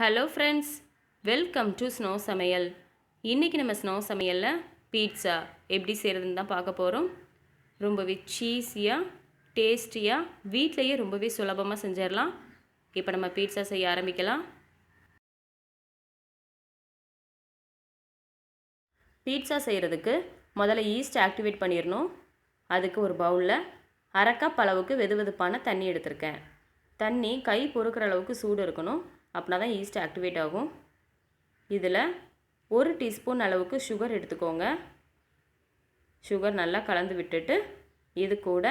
Hello friends, welcome to snow சமையல். இன்றைக்கி நம்ம ஸ்னோ சமையலில் பீட்சா எப்படி செய்கிறதுன்னு தான் பார்க்க போகிறோம். ரொம்பவே சீஸியாக டேஸ்டியாக வீட்டிலையே ரொம்பவே சுலபமாக செஞ்சிடலாம். இப்போ நம்ம பீட்சா செய்ய ஆரம்பிக்கலாம். பீட்சா செய்கிறதுக்கு முதல்ல ஈஸ்ட் ஆக்டிவேட் பண்ணிடணும். அதுக்கு ஒரு பவுலில் 1/2 கப் அளவுக்கு வெதுவெதுப்பான தண்ணி எடுத்திருக்கேன். தண்ணி கை பொறுக்கிற அளவுக்கு சூடு இருக்கணும். அப்படின்னா தான் ஈஸ்ட் ஆக்டிவேட் ஆகும். இதில் 1 டீஸ்பூன் அளவுக்கு சுகர் எடுத்துக்கோங்க. சுகர் நல்லா கலந்து விட்டுட்டு இது கூட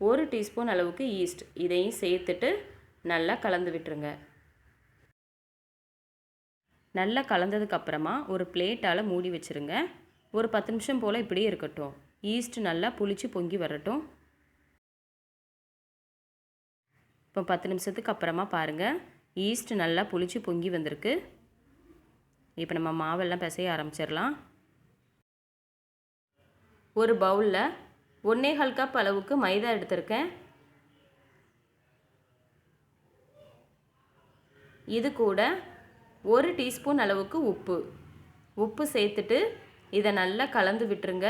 1 டீஸ்பூன் அளவுக்கு ஈஸ்ட் இதையும் சேர்த்துட்டு நல்லா கலந்து விட்டுருங்க. நல்லா கலந்ததுக்கப்புறமா ஒரு பிளேட்டால் மூடி வச்சுருங்க. ஒரு 10 நிமிஷம் போல் இப்படியே இருக்கட்டும். ஈஸ்ட் நல்லா புளிச்சு பொங்கி வரட்டும். இப்போ 10 நிமிஷத்துக்கு அப்புறமா பாருங்கள், ஈஸ்ட் நல்லா புளிச்சு பொங்கி வந்திருக்கு. இப்போ நம்ம மாவெல்லாம் பிசைய ஆரம்பிச்சிடலாம். ஒரு பவுலில் 1/4 கப் அளவுக்கு மைதா எடுத்திருக்கேன். இது கூட 1 டீஸ்பூன் அளவுக்கு உப்பு சேர்த்துட்டு இதை நல்லா கலந்து விட்டுருங்க.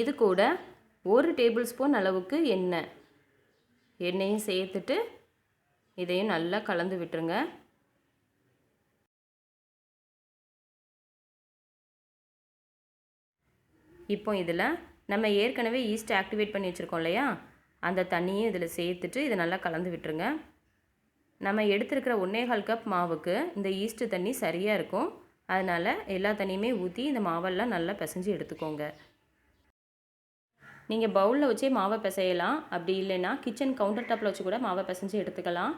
இது கூட 1 டேபிள் ஸ்பூன் அளவுக்கு எண்ணெயும் சேர்த்துட்டு இதையும் நல்லா கலந்து விட்டுருங்க. இப்போ இதில் நம்ம ஏற்கனவே ஈஸ்ட் ஆக்டிவேட் பண்ணி வச்சுருக்கோம் இல்லையா, அந்த தண்ணியும் இதில் சேர்த்துட்டு இதை நல்லா கலந்து விட்டுருங்க. நம்ம எடுத்துருக்கிற 1/4 கப் மாவுக்கு இந்த ஈஸ்ட்டு தண்ணி சரியாக இருக்கும். அதனால் எல்லா தண்ணியுமே ஊற்றி இந்த மாவெல்லாம் நல்லா பிசைஞ்சு எடுத்துக்கோங்க. நீங்கள் பவுலில் வச்சே மாவை பிசையலாம். அப்படி இல்லைன்னா கிச்சன் கவுண்டர் டாப்பில் வச்சு கூட மாவை பிசைஞ்சு எடுத்துக்கலாம்.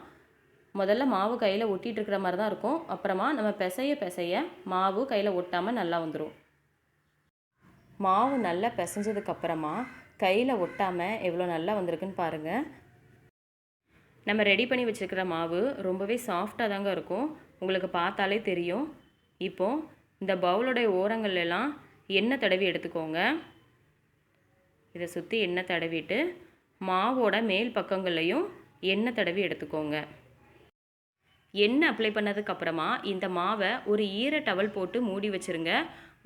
முதல்ல மாவு கையில் ஒட்டிகிட்டு இருக்கிற மாதிரி தான் இருக்கும். அப்புறமா நம்ம பிசைய மாவு கையில் ஒட்டாமல் நல்லா வந்துடும். மாவு நல்லா பிசைஞ்சதுக்கப்புறமா கையில் ஒட்டாமல் எவ்வளோ நல்லா வந்திருக்குன்னு பாருங்கள். நம்ம ரெடி பண்ணி வச்சுருக்கிற மாவு ரொம்பவே சாஃப்டாக தாங்க இருக்கும். உங்களுக்கு பார்த்தாலே தெரியும். இப்போது இந்த பவுலோடைய ஓரங்கள்லாம் எண்ணெய் தடவி எடுத்துக்கோங்க. இதை சுற்றி எண்ணெய் தடவிட்டு மாவோட மேல் பக்கங்கள்லையும் எண்ணெய் தடவி எடுத்துக்கோங்க. எண்ணெய் அப்ளை பண்ணதுக்கப்புறமா இந்த மாவை ஒரு ஈர டவல் போட்டு மூடி வச்சுருங்க.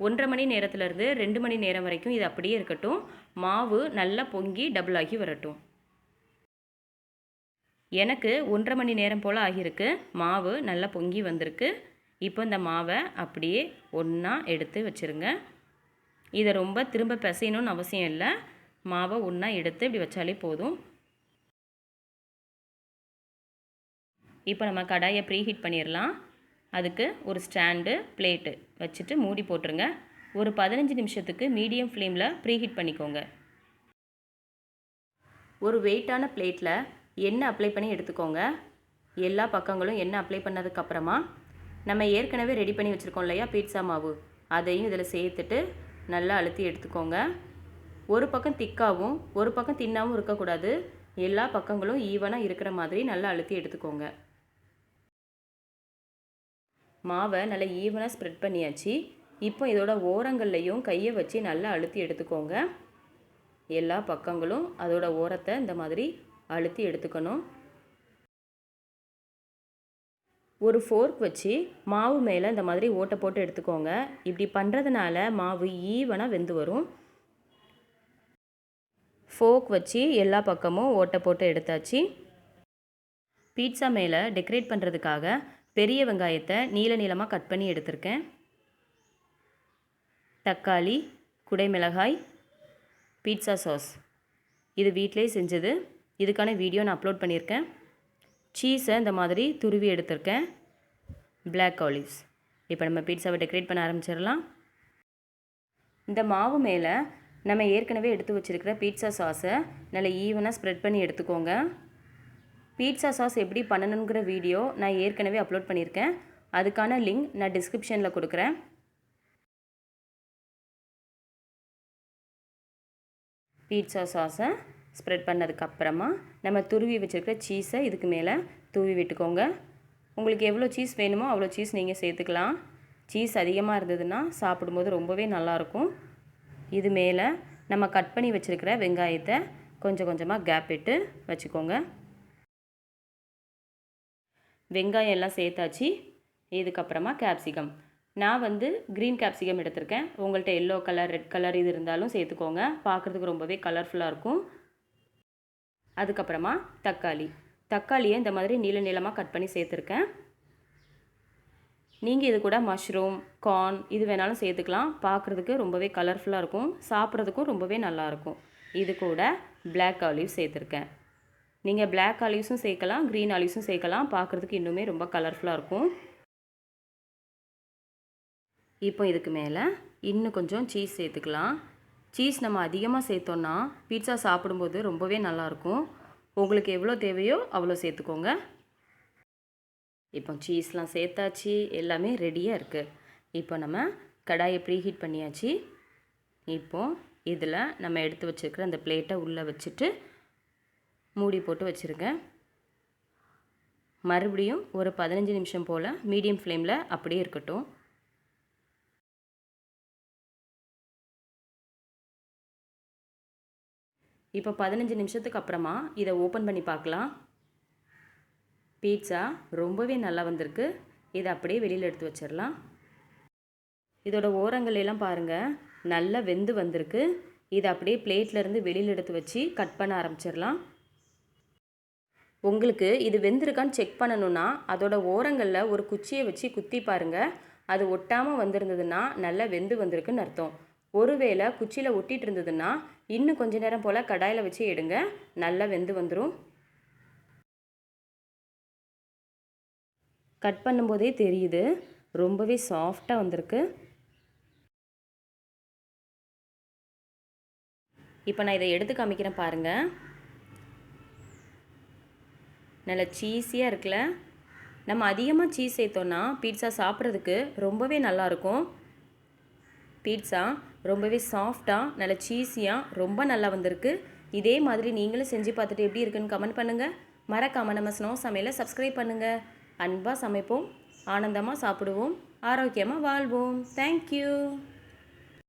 1.5 மணி நேரத்துலேருந்து 2 மணி நேரம் வரைக்கும் இது அப்படியே இருக்கட்டும். மாவு நல்லா பொங்கி டபுள் ஆகி வரட்டும். எனக்கு 1.5 மணி நேரம் போல் ஆகியிருக்கு. மாவு நல்லா பொங்கி வந்திருக்கு. இப்போ இந்த மாவை அப்படியே ஒன்றா எடுத்து வச்சுருங்க. இதை ரொம்ப திரும்ப பிசையணும்னு அவசியம் இல்லை. மாவை ஒன்றா எடுத்து இப்படி வச்சாலே போதும். இப்போ நம்ம கடாயை ப்ரீஹீட் பண்ணிடலாம். அதுக்கு ஒரு ஸ்டாண்டு பிளேட்டு வச்சுட்டு மூடி போட்டுருங்க. ஒரு 15 நிமிஷத்துக்கு மீடியம் ஃப்ளேமில் ப்ரீஹீட் பண்ணிக்கோங்க. ஒரு வெயிட்டான பிளேட்டில் எண்ணெய் அப்ளை பண்ணி எடுத்துக்கோங்க. எல்லா பக்கங்களும் எண்ணெய் அப்ளை பண்ணதுக்கப்புறமா நம்ம ஏற்கனவே ரெடி பண்ணி வச்சுருக்கோம் இல்லையா பீட்சா மாவு, அதையும் இதில் சேர்த்துட்டு நல்லா அழுத்தி எடுத்துக்கோங்க. ஒரு பக்கம் திக்காகவும் ஒரு பக்கம் தின்னாகவும் இருக்கக்கூடாது. எல்லா பக்கங்களும் ஈவனாக இருக்கிற மாதிரி நல்லா அழுத்தி எடுத்துக்கோங்க. மாவை நல்லா ஈவனாக ஸ்ப்ரெட் பண்ணியாச்சு. இப்போ இதோட ஓரங்கள்லையும் கையை வச்சு நல்லா அழுத்தி எடுத்துக்கோங்க. எல்லா பக்கங்களும் அதோட ஓரத்தை இந்த மாதிரி அழுத்தி எடுத்துக்கணும். ஒரு ஃபோர்க் வச்சு மாவு மேலே இந்த மாதிரி ஓட்டை போட்டு எடுத்துக்கோங்க. இப்படி பண்ணுறதுனால மாவு ஈவனாக வெந்து வரும். ஃபோர்க் வச்சு எல்லா பக்கமும் ஓட்டை போட்டு எடுத்தாச்சு. பீட்சா மேலே டெக்கரேட் பண்ணுறதுக்காக பெரிய வெங்காயத்தை நீளமாக கட் பண்ணி எடுத்திருக்கேன். தக்காளி, குடைமிளகாய், பீட்சா சாஸ் இது வீட்டிலே செஞ்சது. இதுக்கான வீடியோ நான் அப்லோட் பண்ணியிருக்கேன். சீஸை இந்த மாதிரி துருவி எடுத்திருக்கேன். Black olives. இப்போ நம்ம பீட்சாவை டெக்கரேட் பண்ண ஆரம்பிச்சிடலாம். இந்த மாவு மேலே நம்ம ஏற்கனவே எடுத்து வச்சுருக்கிற பீட்சா சாஸை நல்லா ஈவனாக ஸ்ப்ரெட் பண்ணி எடுத்துக்கோங்க. பீட்சா சாஸ் எப்படி பண்ணணுங்கிற வீடியோ நான் ஏற்கனவே அப்லோட் பண்ணியிருக்கேன். அதுக்கான லிங்க் நான் டிஸ்கிரிப்ஷனில் கொடுக்குறேன். பீட்சா சாஸை ஸ்ப்ரெட் பண்ணதுக்கப்புறமா நம்ம துருவி வச்சுருக்கிற சீஸை இதுக்கு மேலே தூவி விட்டுக்கோங்க. உங்களுக்கு எவ்வளோ சீஸ் வேணுமோ அவ்வளோ சீஸ் நீங்கள் சேர்த்துக்கலாம். சீஸ் அதிகமாக இருந்ததுன்னா சாப்பிடும்போது ரொம்பவே நல்லாயிருக்கும். இது மேலே நம்ம கட் பண்ணி வச்சுருக்கிற வெங்காயத்தை கொஞ்சம் கொஞ்சமாக கேப் விட்டு வச்சுக்கோங்க. வெங்காயம் எல்லாம் சேர்த்தாச்சு. இதுக்கப்புறமா கேப்சிகம். நான் வந்து க்ரீன் கேப்சிகம் எடுத்திருக்கேன். உங்கள்கிட்ட எல்லோ கலர், ரெட் கலர் இது இருந்தாலும் சேர்த்துக்கோங்க. பார்க்குறதுக்கு ரொம்பவே கலர்ஃபுல்லாக இருக்கும். அதுக்கப்புறமா தக்காளியை இந்த மாதிரி நீள நீளமாக கட் பண்ணி சேர்த்துருக்கேன். நீங்கள் இது கூட மஷ்ரூம், கார்ன் இது வேணாலும் சேர்த்துக்கலாம். பார்க்குறதுக்கு ரொம்பவே கலர்ஃபுல்லாக இருக்கும். சாப்பிட்றதுக்கும் ரொம்பவே நல்லாயிருக்கும். இது கூட பிளாக் ஆலிவ்ஸ் சேர்த்துருக்கேன். நீங்கள் பிளாக் ஆலிவ்ஸும் சேர்க்கலாம், க்ரீன் ஆலிவ்ஸும் சேர்க்கலாம். பார்க்குறதுக்கு இன்னுமே ரொம்ப கலர்ஃபுல்லாக இருக்கும். இப்போ இதுக்கு மேலே இன்னும் கொஞ்சம் சீஸ் சேர்த்துக்கலாம். சீஸ் நம்ம அதிகமாக சேர்த்தோன்னா பீட்சா சாப்பிடும்போது ரொம்பவே நல்லாயிருக்கும். உங்களுக்கு எவ்வளோ தேவையோ அவ்வளோ சேர்த்துக்கோங்க. இப்போ சீஸ்லாம் சேர்த்தாச்சு, எல்லாமே ரெடியாக இருக்குது. இப்போ நம்ம கடாயை ப்ரீஹீட் பண்ணியாச்சு. இப்போது இதில் நம்ம எடுத்து வச்சுருக்கிற அந்த பிளேட்டை உள்ளே வச்சுட்டு மூடி போட்டு வச்சுருங்க. மறுபடியும் ஒரு 15 நிமிஷம் போல் மீடியம் ஃப்ளேமில் அப்படியே இருக்கட்டும். இப்போ 15 நிமிஷத்துக்கு அப்புறமா இதை ஓப்பன் பண்ணி பார்க்கலாம். பீட்சா ரொம்பவே நல்லா வந்திருக்கு. இதை அப்படியே வெளியில் எடுத்து வச்சிடலாம். இதோட ஓரங்கள் எல்லாம் பாருங்கள், நல்லா வெந்து வந்திருக்கு. இதை அப்படியே பிளேட்லேருந்து வெளியில் எடுத்து வச்சு கட் பண்ண ஆரம்பிச்சிடலாம். உங்களுக்கு இது வெந்திருக்கான்னு செக் பண்ணணுன்னா அதோட ஓரங்களில் ஒரு குச்சியை வச்சு குத்தி பாருங்கள். அது ஒட்டாமல் வந்திருந்ததுன்னா நல்லா வெந்து வந்திருக்குன்னு அர்த்தம். ஒருவேளை குச்சியில் ஒட்டிகிட்டு இருந்ததுன்னா இன்னும் கொஞ்ச நேரம் போல் கடாயில் வச்சு எடுங்க, நல்லா வெந்து வந்துடும். கட் பண்ணும்போதே தெரியுது, ரொம்பவே சாஃப்டாக வந்திருக்கு. இப்போ நான் இதை எடுத்து காமிக்கிறேன் பாருங்கள். நல்லா சீஸியாக இருக்குல்ல. நம்ம அதிகமாக சீஸ் சேர்த்தோன்னா பீட்சா சாப்பிட்றதுக்கு ரொம்பவே நல்லாயிருக்கும். பீட்சா ரொம்பவே சாஃப்டாக நல்ல சீஸியாக ரொம்ப நல்லா வந்திருக்கு. இதே மாதிரி நீங்களும் செஞ்சு பார்த்துட்டு எப்படி இருக்குன்னு கமெண்ட் பண்ணுங்கள். மறக்காமல் நம்ம ஸ்னோ சமையலை சப்ஸ்கிரைப் பண்ணுங்கள். அன்பாக சமைப்போம், ஆனந்தமாக சாப்பிடுவோம், ஆரோக்கியமாக வாழ்வோம். தேங்க்யூ.